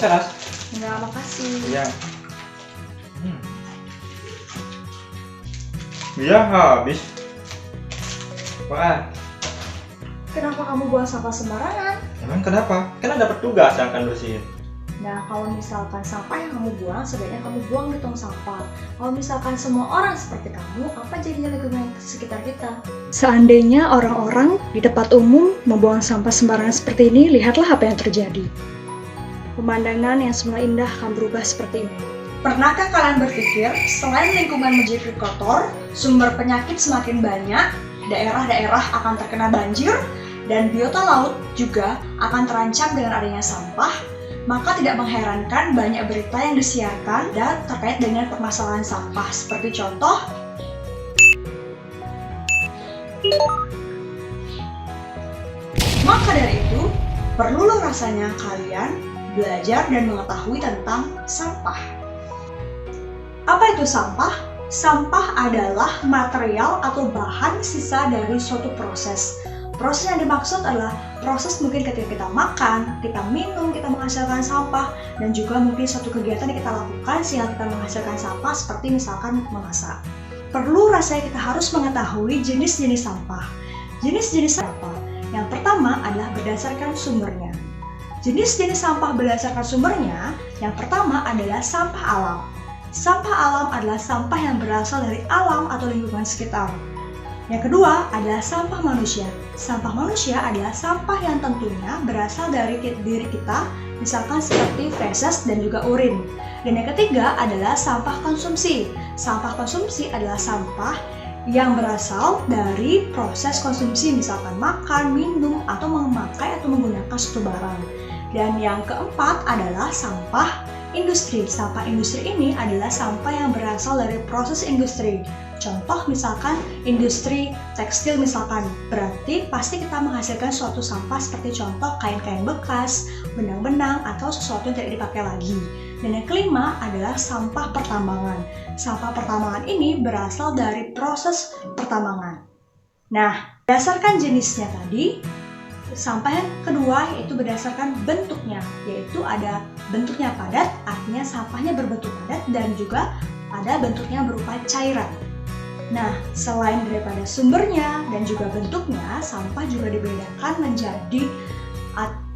Ras? Enggak, makasih. Iya. Iya habis. Wah, Kenapa kamu buang sampah sembarangan? emang kenapa? Kan ada petugas yang akan bersihin. Nah, kalau misalkan sampah yang kamu buang, sebaiknya kamu buang di tong sampah. Kalau misalkan semua orang seperti kamu, apa jadinya lingkungan sekitar kita? Seandainya orang-orang di tempat umum membuang sampah sembarangan seperti ini, lihatlah apa yang terjadi. Pemandangan yang semula indah akan berubah seperti ini. Pernahkah kalian berpikir, selain lingkungan menjadi kotor, sumber penyakit semakin banyak, daerah-daerah akan terkena banjir, dan biota laut juga akan terancam dengan adanya sampah? Maka tidak mengherankan banyak berita yang disiarkan dan terkait dengan permasalahan sampah. Seperti contoh, maka dari itu, perlu loh rasanya kalian belajar dan mengetahui tentang sampah. Apa itu sampah? Sampah adalah material atau bahan sisa dari suatu proses. Proses yang dimaksud adalah proses mungkin ketika kita makan, kita minum, kita menghasilkan sampah, dan juga mungkin suatu kegiatan yang kita lakukan sehingga kita menghasilkan sampah seperti misalkan memasak. Perlu rasanya kita harus mengetahui jenis-jenis sampah. Jenis-jenis sampah. Yang pertama adalah berdasarkan sumbernya. Jenis-jenis sampah berdasarkan sumbernya, yang pertama adalah sampah alam. Sampah alam adalah sampah yang berasal dari alam atau lingkungan sekitar. Yang kedua adalah sampah manusia. Sampah manusia adalah sampah yang tentunya berasal dari diri kita, misalkan seperti feses dan juga urin. Dan yang ketiga adalah sampah konsumsi. Sampah konsumsi adalah sampah yang berasal dari proses konsumsi, misalkan makan, minum, atau memakai atau menggunakan suatu barang. Dan yang keempat adalah sampah industri. Sampah industri ini adalah sampah yang berasal dari proses industri. Contoh misalkan industri tekstil misalkan, berarti pasti kita menghasilkan suatu sampah seperti contoh kain-kain bekas, benang-benang, atau sesuatu yang tidak dipakai lagi. Dan yang kelima adalah sampah pertambangan. Sampah pertambangan ini berasal dari proses pertambangan. Nah, berdasarkan jenisnya tadi, sampah yang kedua yaitu berdasarkan bentuknya, yaitu ada bentuknya padat, artinya sampahnya berbentuk padat, dan juga ada bentuknya berupa cairan. Nah, selain daripada sumbernya dan juga bentuknya, sampah juga dibedakan menjadi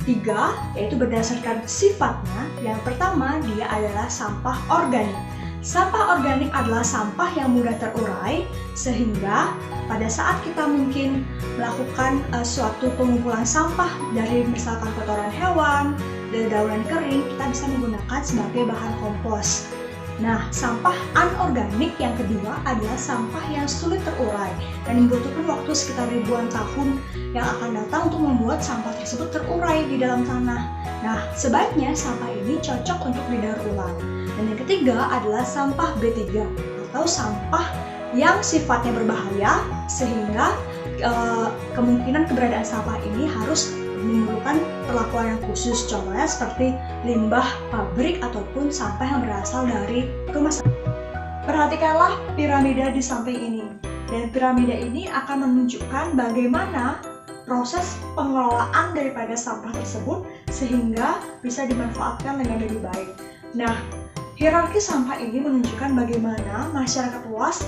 tiga, yaitu berdasarkan sifatnya. Yang pertama, dia adalah sampah organik. Sampah organik adalah sampah yang mudah terurai, sehingga pada saat kita mungkin melakukan suatu pengumpulan sampah dari misalkan kotoran hewan, dari daunan kering, kita bisa menggunakan sebagai bahan kompos. Nah, sampah anorganik yang kedua adalah sampah yang sulit terurai dan membutuhkan waktu sekitar ribuan tahun yang akan datang untuk membuat sampah tersebut terurai di dalam tanah. Nah, sebaiknya sampah ini cocok untuk didaur ulang. Dan yang ketiga adalah sampah B3 atau sampah yang sifatnya berbahaya sehingga kemungkinan keberadaan sampah ini harus memerlukan perlakuan yang khusus, contohnya seperti limbah pabrik ataupun sampah yang berasal dari rumah sakit. Perhatikanlah piramida di samping ini, dan piramida ini akan menunjukkan bagaimana proses pengelolaan daripada sampah tersebut sehingga bisa dimanfaatkan dengan lebih baik. Nah, hierarki sampah ini menunjukkan bagaimana masyarakat luas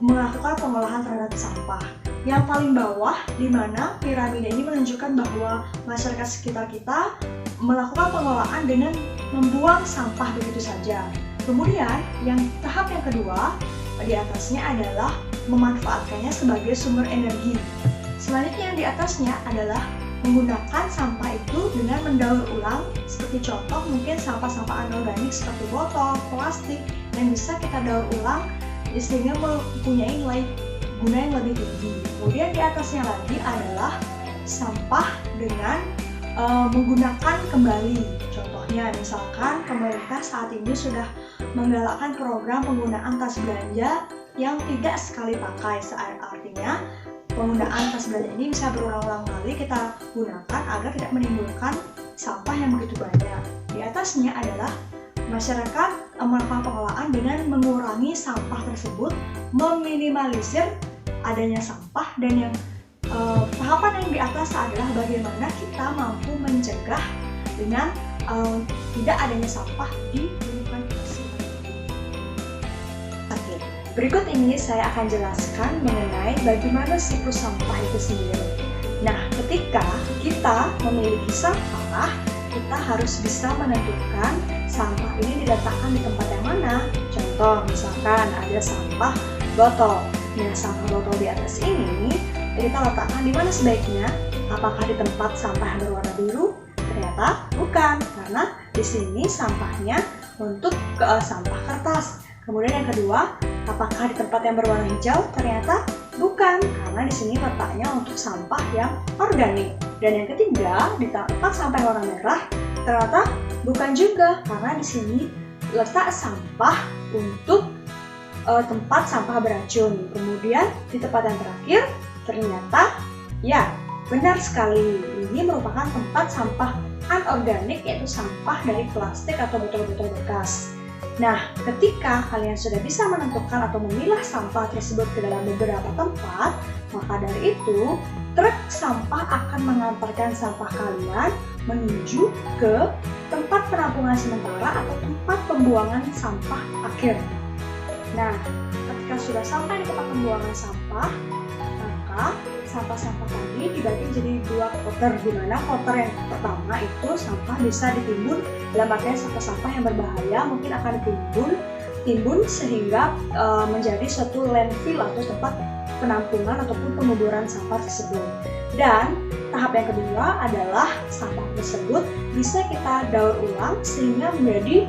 melakukan pengolahan terhadap sampah. Yang paling bawah, di mana piramida ini menunjukkan bahwa masyarakat sekitar kita melakukan pengolahan dengan membuang sampah begitu saja. Kemudian, yang tahap yang kedua, di atasnya adalah memanfaatkannya sebagai sumber energi. Selanjutnya yang di atasnya adalah menggunakan sampah itu dengan mendaur ulang, seperti contoh mungkin sampah-sampah anorganik seperti botol, plastik, yang bisa kita daur ulang sehingga mempunyai nilai guna yang lebih tinggi. Kemudian di atasnya lagi adalah sampah dengan menggunakan kembali. Contohnya misalkan pemerintah saat ini sudah menggalakkan program penggunaan tas belanja yang tidak sekali pakai. Artinya penggunaan tas belanja ini bisa berulang-ulang kali kita gunakan agar tidak menimbulkan sampah yang begitu banyak. Di atasnya adalah masyarakat melakukan pengelolaan dengan mengurangi sampah tersebut, meminimalisir adanya sampah, dan yang tahapan yang di atas adalah bagaimana kita mampu mencegah dengan tidak adanya sampah di lingkungan kita sendiri. Oke, berikut ini saya akan jelaskan mengenai bagaimana siklus sampah itu sendiri. Nah, ketika kita memiliki sampah, kita harus bisa menentukan sampah ini diletakkan di tempat yang mana. Contoh, misalkan ada sampah botol. Nah, sampah botol di atas ini kita letakkan di mana sebaiknya? Apakah di tempat sampah yang berwarna biru? Ternyata bukan, karena di sini sampahnya untuk sampah kertas. Kemudian yang kedua, apakah di tempat yang berwarna hijau? Ternyata bukan, karena di sini letaknya untuk sampah yang organik. Dan yang ketiga, di tempat sampah yang warna merah, ternyata bukan juga, karena di sini letak sampah untuk tempat sampah beracun. Kemudian di tempat yang terakhir, ternyata ya benar sekali, ini merupakan tempat sampah anorganik, yaitu sampah dari plastik atau botol-botol bekas. Nah, ketika kalian sudah bisa menentukan atau memilah sampah tersebut ke dalam beberapa tempat, maka dari itu, truk sampah akan mengantarkan sampah kalian menuju ke tempat penampungan sementara atau tempat pembuangan sampah akhir. Nah, ketika sudah sampai di tempat pembuangan sampah, maka sampah-sampah tadi dibagi menjadi dua kloter, di mana kloter yang pertama itu sampah bisa ditimbun, dalam artian sampah-sampah yang berbahaya mungkin akan ditimbun sehingga menjadi suatu landfill atau tempat penampungan ataupun penguburan sampah tersebut. Dan tahap yang kedua adalah sampah tersebut bisa kita daur ulang sehingga menjadi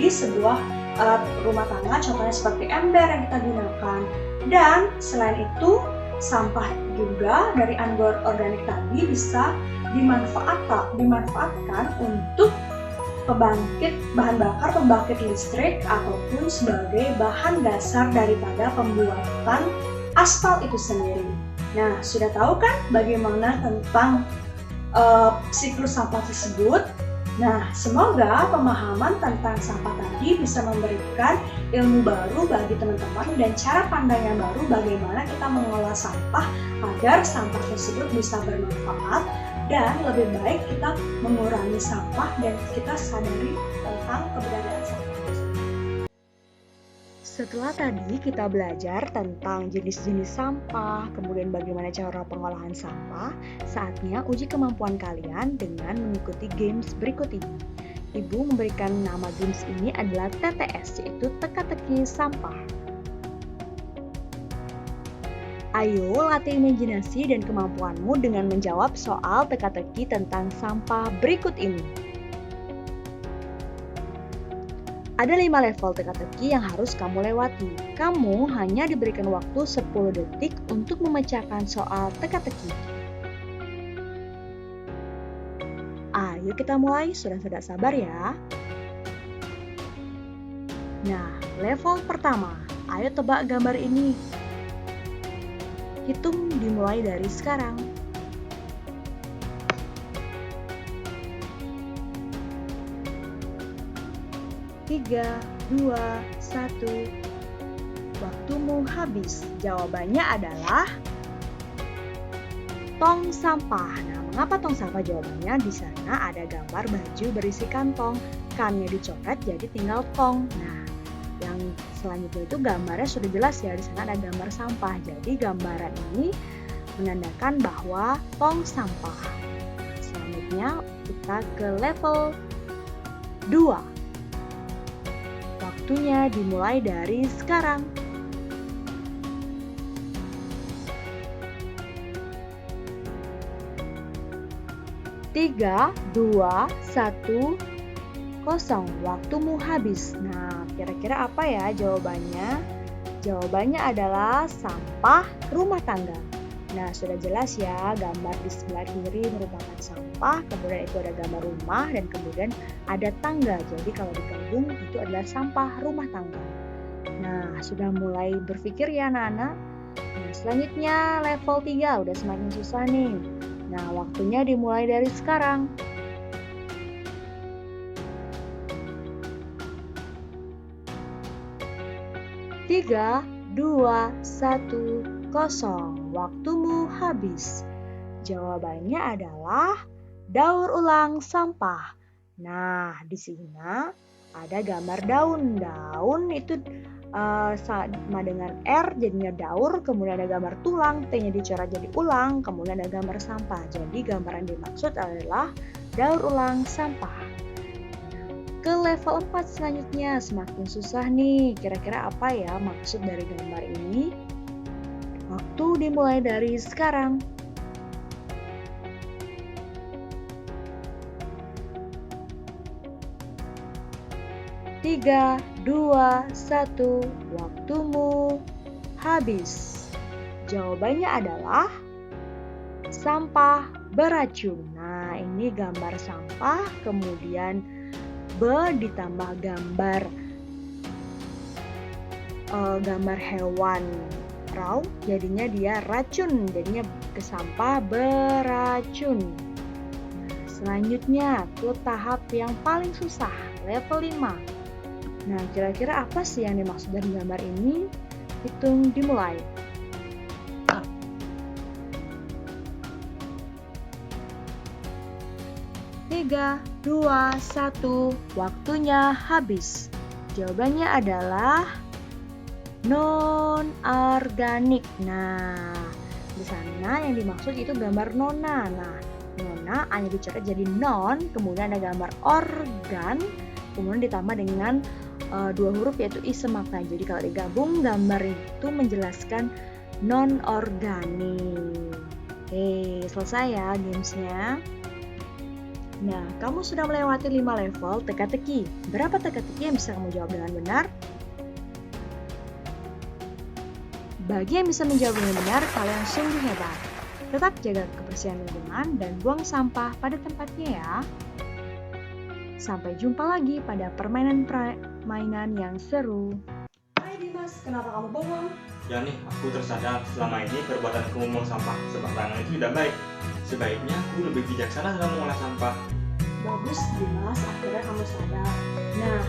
sebuah alat rumah tangga, contohnya seperti ember yang kita gunakan. Dan selain itu, sampah juga dari anorganik tadi bisa dimanfaatkan untuk bahan bakar pembangkit listrik ataupun sebagai bahan dasar daripada pembuatan aspal itu sendiri. Nah, sudah tahu kan bagaimana tentang siklus sampah tersebut? Nah, semoga pemahaman tentang sampah tadi bisa memberikan ilmu baru bagi teman-teman dan cara pandang yang baru bagaimana kita mengolah sampah agar sampah tersebut bisa bermanfaat dan lebih baik kita mengurangi sampah dan kita sadari tentang keberadaan sampah tersebut. Setelah tadi kita belajar tentang jenis-jenis sampah, kemudian bagaimana cara pengolahan sampah, saatnya uji kemampuan kalian dengan mengikuti games berikut ini. Ibu memberikan nama games ini adalah TTS, yaitu teka-teki sampah. Ayo latih imajinasi dan kemampuanmu dengan menjawab soal teka-teki tentang sampah berikut ini. Ada 5 level teka-teki yang harus kamu lewati. Kamu hanya diberikan waktu 10 detik untuk memecahkan soal teka-teki. Ayo kita mulai, sudah tidak sabar ya. Nah, level pertama, ayo tebak gambar ini. Hitung dimulai dari sekarang. 3, 2, 1. Waktumu habis. Jawabannya adalah tong sampah. Nah, mengapa tong sampah? Jawabannya di sana ada gambar baju berisi kantong. Kannya dicoret jadi tinggal tong. Nah, yang selanjutnya itu gambarnya sudah jelas ya, di sana ada gambar sampah. Jadi gambaran ini menandakan bahwa tong sampah. Selanjutnya kita ke level 2. Waktunya dimulai dari sekarang. 3, 2, 1, 0. Waktumu habis. Nah, kira-kira apa ya jawabannya? Jawabannya adalah sampah rumah tangga. Nah, sudah jelas ya, gambar di sebelah kiri merupakan sampah, kemudian itu ada gambar rumah, dan kemudian ada tangga. Jadi kalau digabung itu adalah sampah rumah tangga. Nah, sudah mulai berpikir ya anak-anak? Nah, selanjutnya level 3, udah semakin susah nih. Nah, waktunya dimulai dari sekarang. 3, 2, 1, 0. Waktumu habis. Jawabannya adalah daur ulang sampah. Nah, di sini ada gambar daun. Daun itu sama dengan R jadinya daur, kemudian ada gambar tulang, T-nya dicoret jadi ulang, kemudian ada gambar sampah. Jadi gambar yang dimaksud adalah daur ulang sampah. Ke level 4 selanjutnya, semakin susah nih. Kira-kira apa ya maksud dari gambar ini? Waktu dimulai dari sekarang. Tiga, dua, satu, waktumu habis. Jawabannya adalah sampah beracun. Nah, ini gambar sampah, kemudian ditambah gambar hewan raw, jadinya dia racun, jadinya ke sampah beracun. Nah, selanjutnya ke tahap yang paling susah, level 5. Nah, kira-kira apa sih yang dimaksud dari gambar ini? Hitung dimulai. 3, 2, 1, waktunya habis. Jawabannya adalah non-organik. Nah, di sana yang dimaksud itu gambar nona. Nah, nona hanya dicoret jadi non, kemudian ada gambar organ, kemudian ditambah dengan 2 huruf yaitu I semakna. Jadi kalau digabung gambar itu menjelaskan non-organik. Oke, selesai ya gamesnya. Nah, kamu sudah melewati 5 level teka-teki. Berapa teka-teki yang bisa kamu jawab dengan benar? Bagi yang bisa menjawab dengan benar, kalian sungguh hebat. Tetap jaga kebersihan lingkungan dan buang sampah pada tempatnya ya. Sampai jumpa lagi pada permainan yang seru. Hai Dimas, kenapa kamu bengong? Ya nih, aku tersadar selama ini perbuatanku membuang sampah sembarangan itu tidak baik. Sebaiknya aku lebih bijaksana dalam mengolah sampah. Bagus Dimas, akhirnya kamu sadar. Nah,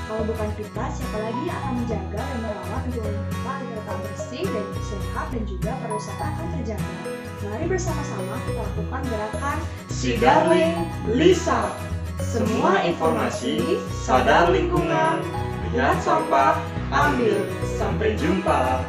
kalau bukan kita, siapa lagi yang akan menjaga dan merawat lingkungan kita agar tetap bersih dan sehat dan juga pariwisata akan terjaga. Mari bersama-sama kita lakukan gerakan Si Darling Lisa. Semua informasi, sadar lingkungan, lihat sampah, ambil. Sampai jumpa.